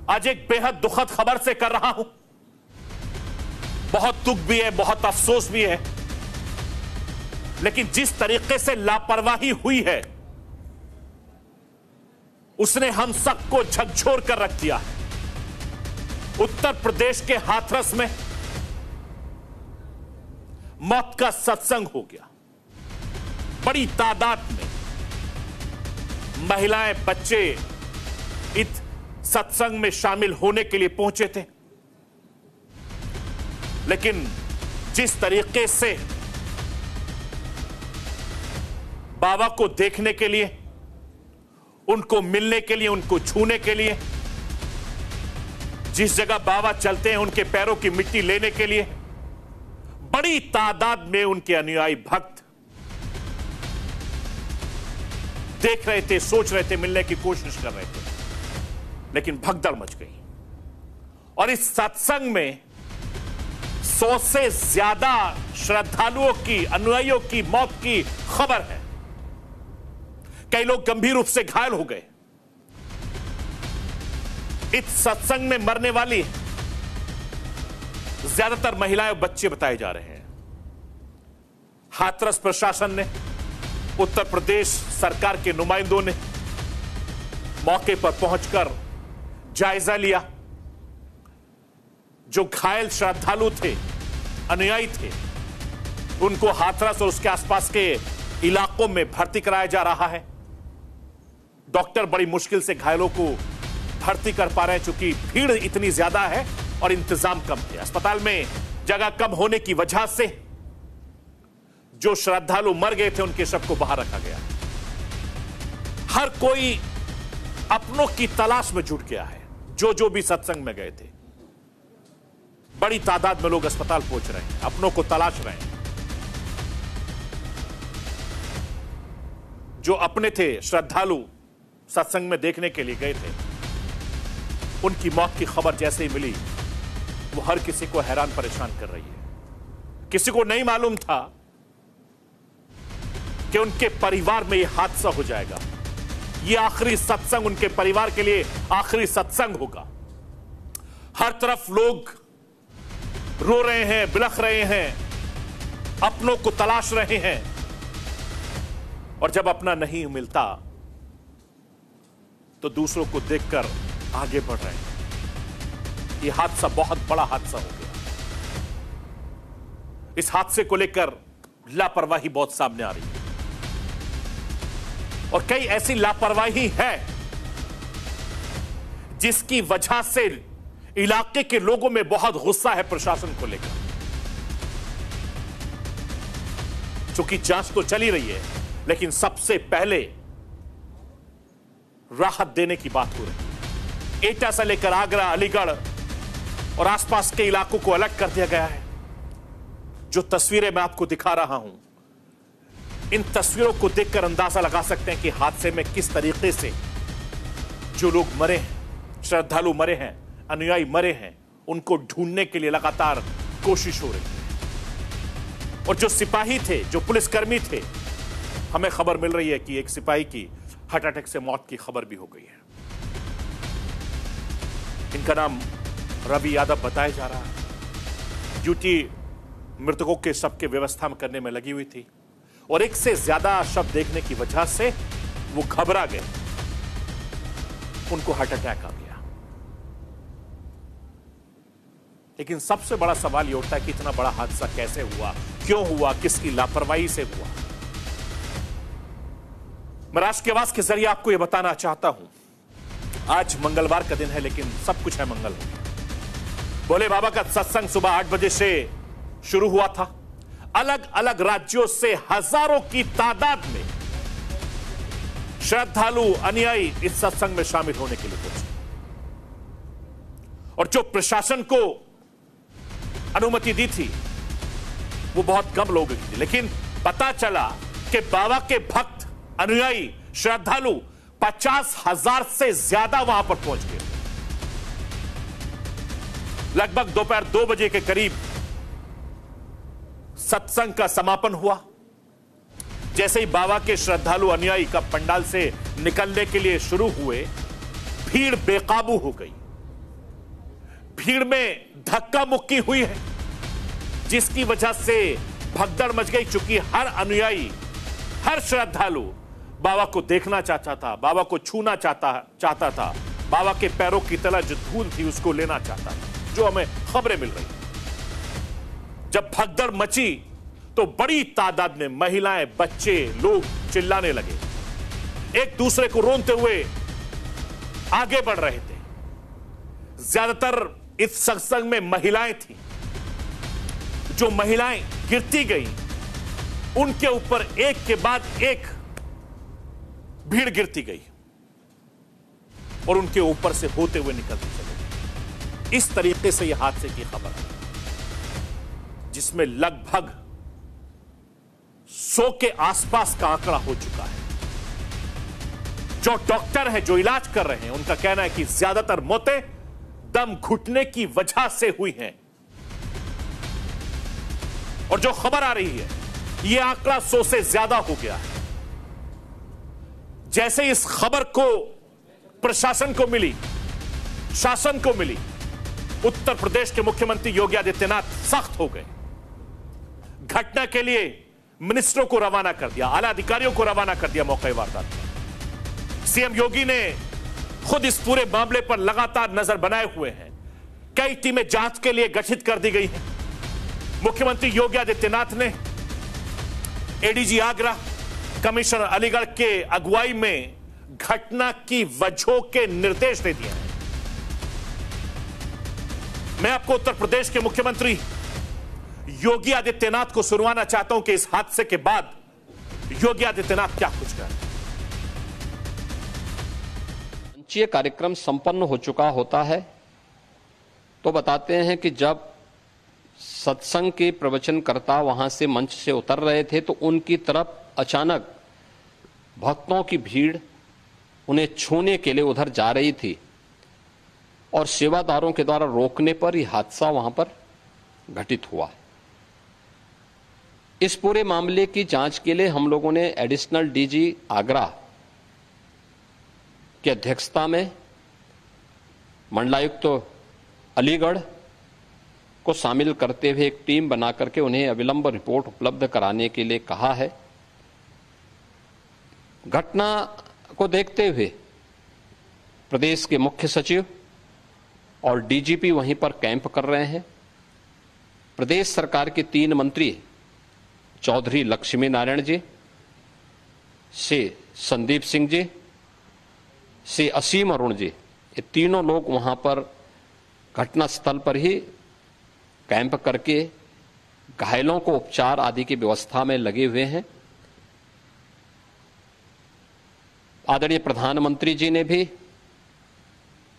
आज एक बेहद दुखद खबर से कर रहा हूं। बहुत दुख भी है, बहुत अफसोस भी है, लेकिन जिस तरीके से लापरवाही हुई है उसने हम सबको झकझोर कर रख दिया है। उत्तर प्रदेश के हाथरस में मौत का सत्संग हो गया। बड़ी तादाद में महिलाएं, बच्चे इस सत्संग में शामिल होने के लिए पहुंचे थे, लेकिन जिस तरीके से बाबा को देखने के लिए, उनको मिलने के लिए, उनको छूने के लिए, जिस जगह बाबा चलते हैं उनके पैरों की मिट्टी लेने के लिए बड़ी तादाद में उनके अनुयायी भक्त देख रहे थे, सोच रहे थे, मिलने की कोशिश कर रहे थे, लेकिन भगदड़ मच गई। और इस सत्संग में 100 से ज्यादा श्रद्धालुओं की, अनुयायियों की मौत की खबर है। कई लोग गंभीर रूप से घायल हो गए। इस सत्संग में मरने वाली ज्यादातर महिलाएं और बच्चे बताए जा रहे हैं। हाथरस प्रशासन ने, उत्तर प्रदेश सरकार के नुमाइंदों ने मौके पर पहुंचकर जायजा लिया। जो घायल श्रद्धालु थे, अनुयायी थे, उनको हाथरस और उसके आसपास के इलाकों में भर्ती कराया जा रहा है। डॉक्टर बड़ी मुश्किल से घायलों को भर्ती कर पा रहे हैं, चूंकि भीड़ इतनी ज्यादा है और इंतजाम कम है। अस्पताल में जगह कम होने की वजह से जो श्रद्धालु मर गए थे उनके शव को बाहर रखा गया। हर कोई अपनों की तलाश में जुट गया है। जो भी सत्संग में गए थे, बड़ी तादाद में लोग अस्पताल पहुंच रहे हैं, अपनों को तलाश रहे हैं। जो अपने थे, श्रद्धालु सत्संग में देखने के लिए गए थे, उनकी मौत की खबर जैसे ही मिली, वो हर किसी को हैरान परेशान कर रही है। किसी को नहीं मालूम था कि उनके परिवार में यह हादसा हो जाएगा। यह आखिरी सत्संग उनके परिवार के लिए आखिरी सत्संग होगा। हर तरफ लोग रो रहे हैं, बिलख रहे हैं, अपनों को तलाश रहे हैं, और जब अपना नहीं मिलता तो दूसरों को देखकर आगे बढ़ रहे हैं। यह हादसा बहुत बड़ा हादसा हो गया। इस हादसे को लेकर लापरवाही बहुत सामने आ रही है, और कई ऐसी लापरवाही है जिसकी वजह से इलाके के लोगों में बहुत गुस्सा है प्रशासन को लेकर। चूंकि जांच तो चली रही है, लेकिन सबसे पहले राहत देने की बात हो रही है। एटा से लेकर आगरा, अलीगढ़ और आसपास के इलाकों को अलग कर दिया गया है। जो तस्वीरें मैं आपको दिखा रहा हूं, इन तस्वीरों को देखकर अंदाजा लगा सकते हैं कि हादसे में किस तरीके से जो लोग मरे हैं, श्रद्धालु मरे हैं, अनुयायी मरे हैं, उनको ढूंढने के लिए लगातार कोशिश हो रही है। और जो सिपाही थे, जो पुलिसकर्मी थे, हमें खबर मिल रही है कि एक सिपाही की हार्ट अटैक से मौत की खबर भी हो गई है। इनका नाम रवि यादव बताया जा रहा है। ड्यूटी मृतकों के शव के व्यवस्था करने में लगी हुई थी, और एक से ज्यादा शव देखने की वजह से वो घबरा गए, उनको हार्ट अटैक आ गया। लेकिन सबसे बड़ा सवाल यह उठता है कि इतना बड़ा हादसा कैसे हुआ, क्यों हुआ, किसकी लापरवाही से हुआ। मैं राष्ट्र की आवाज के जरिए आपको यह बताना चाहता हूं, आज मंगलवार का दिन है, लेकिन सब कुछ है मंगल हो गया। भोले बाबा का सत्संग सुबह 8 बजे से शुरू हुआ था। अलग अलग राज्यों से हजारों की तादाद में श्रद्धालु, अनुयायी इस सत्संग में शामिल होने के लिए पहुंचे, और जो प्रशासन को अनुमति दी थी वो बहुत कम लोगों की थी। लेकिन पता चला कि बाबा के भक्त, अनुयायी, श्रद्धालु 50,000 से ज्यादा वहां पर पहुंच गए। लगभग दोपहर 2 बजे के करीब सत्संग का समापन हुआ। जैसे ही बाबा के श्रद्धालु, अनुयायी का पंडाल से निकलने के लिए शुरू हुए, भीड़ बेकाबू हो गई। भीड़ में धक्का मुक्की हुई है, जिसकी वजह से भगदड़ मच गई। चूंकि हर अनुयायी, हर श्रद्धालु बाबा को देखना चाहता था, बाबा को छूना चाहता था, बाबा के पैरों की तला जो धूल थी उसको लेना चाहता था, जो हमें खबरें मिल रही। जब भगदड़ मची तो बड़ी तादाद में महिलाएं, बच्चे, लोग चिल्लाने लगे, एक दूसरे को रोनते हुए आगे बढ़ रहे थे। ज्यादातर इस सत्संग में महिलाएं थीं। जो महिलाएं गिरती गई, उनके ऊपर एक के बाद एक भीड़ गिरती गई और उनके ऊपर से होते हुए निकलती चली। इस तरीके से यह हादसे की खबर है, जिसमें लगभग 100 के आसपास का आंकड़ा हो चुका है। जो डॉक्टर हैं, जो इलाज कर रहे हैं, उनका कहना है कि ज्यादातर मौतें दम घुटने की वजह से हुई हैं। और जो खबर आ रही है, यह आंकड़ा 100 से ज्यादा हो गया है। जैसे इस खबर को प्रशासन को मिली, शासन को मिली, उत्तर प्रदेश के मुख्यमंत्री योगी आदित्यनाथ सख्त हो गए। घटना के लिए मिनिस्टरों को रवाना कर दिया, आला अधिकारियों को रवाना कर दिया मौके वारदात में। सीएम योगी ने खुद इस पूरे मामले पर लगातार नजर बनाए हुए हैं। कई टीमें जांच के लिए गठित कर दी गई हैं। मुख्यमंत्री योगी आदित्यनाथ ने एडीजी आगरा, कमिश्नर अलीगढ़ के अगुवाई में घटना की वजहों के निर्देश दे दिए हैं। मैं आपको उत्तर प्रदेश के मुख्यमंत्री योगी आदित्यनाथ को सुनवाना चाहता हूं कि इस हादसे के बाद योगी आदित्यनाथ क्या कुछ कर। मंचीय कार्यक्रम संपन्न हो चुका होता है तो बताते हैं कि जब सत्संग के प्रवचनकर्ता वहां से मंच से उतर रहे थे तो उनकी तरफ अचानक भक्तों की भीड़ उन्हें छूने के लिए उधर जा रही थी और सेवादारों के द्वारा रोकने पर यह हादसा वहां पर घटित हुआ। इस पूरे मामले की जांच के लिए हम लोगों ने एडिशनल डीजी आगरा की अध्यक्षता में मंडलायुक्त अलीगढ़ को शामिल करते हुए एक टीम बना करके उन्हें अविलंब रिपोर्ट उपलब्ध कराने के लिए कहा है। घटना को देखते हुए प्रदेश के मुख्य सचिव और डीजीपी वहीं पर कैंप कर रहे हैं। प्रदेश सरकार के 3 मंत्री चौधरी लक्ष्मी नारायण जी, से संदीप सिंह जी, से असीम अरुण जी, ये तीनों लोग वहां पर घटना स्थल पर ही कैंप करके घायलों को उपचार आदि की व्यवस्था में लगे हुए हैं। आदरणीय प्रधानमंत्री जी ने भी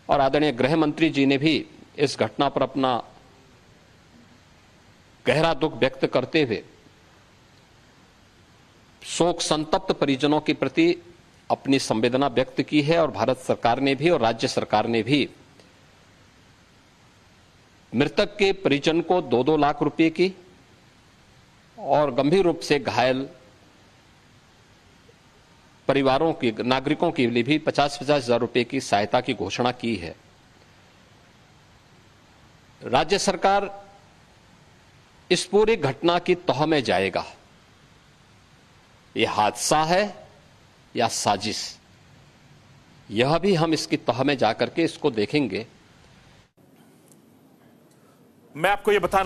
और आदरणीय गृह मंत्री जी ने भी इस घटना पर अपना गहरा दुख व्यक्त करते हुए शोक संतप्त परिजनों के प्रति अपनी संवेदना व्यक्त की है। और भारत सरकार ने भी और राज्य सरकार ने भी मृतक के परिजन को 2-2 लाख रुपए की और गंभीर रूप से घायल परिवारों की, नागरिकों के लिए भी 50-50 हजार रुपए की सहायता की घोषणा की है। राज्य सरकार इस पूरी घटना की तह में जाएगा। यह हादसा है या साजिश, यह भी हम इसकी तह में जाकर के इसको देखेंगे। मैं आपको यह बताना